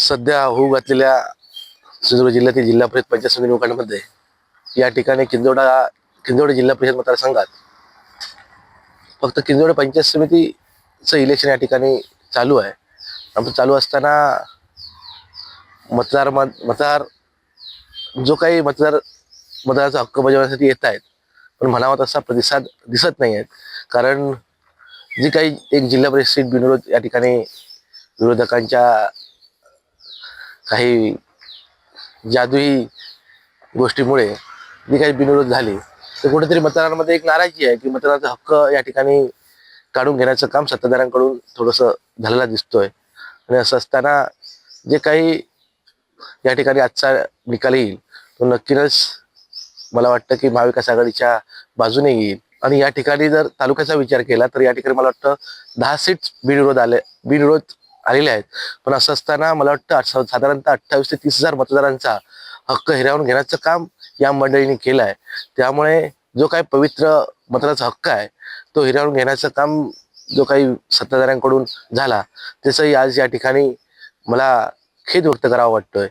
सध्या होऊ घातलेल्या सिंधुदुर्ग जिल्ह्यातील जिल्हा परिषद पंचायत समिती निवडणुकांमध्ये या ठिकाणी किंजवडे जिल्हा परिषद मतदारसंघात फक्त किंजवडे पंचायत समितीचं इलेक्शन या ठिकाणी चालू आहे. आमचं चालू असताना मतदार जो काही मतदाराचा हक्क बजावण्यासाठी येत आहेत, पण म्हणावा तसा प्रतिसाद दिसत नाही आहेत. कारण जी काही एक जिल्हा परिषद सीट बिनविरोध या ठिकाणी विरोधकांच्या काही जादुई गोष्टीमुळे जी काही बिनविरोध झाली, तर कुठेतरी मतदारांमध्ये एक नाराजी आहे की मतदाराचा हक्क या ठिकाणी काढून घेण्याचं काम सत्ताधाऱ्यांकडून थोडंसं झालेला दिसतोय. आणि असं असताना जे काही या ठिकाणी आजचा निकाल येईल तो नक्कीच मला वाटतं की महाविकास आघाडीच्या बाजूने येईल. आणि या ठिकाणी जर तालुक्याचा विचार केला तर या ठिकाणी मला वाटतं 10 सीट्स बिनविरोध आलेले आहेत. पण असं असताना मला वाटतं साधारणतः 28 ते 30,000 मतदारांचा हक्क हिरावून घेण्याचं काम या मंडळींनी केलं आहे. त्यामुळे जो काही पवित्र मतदाराचा हक्क आहे तो हिरावून घेण्याचं काम जो काही सत्ताधाऱ्यांकडून झाला त्याचंही आज या ठिकाणी मला खेद व्यक्त करावा वाटतोय.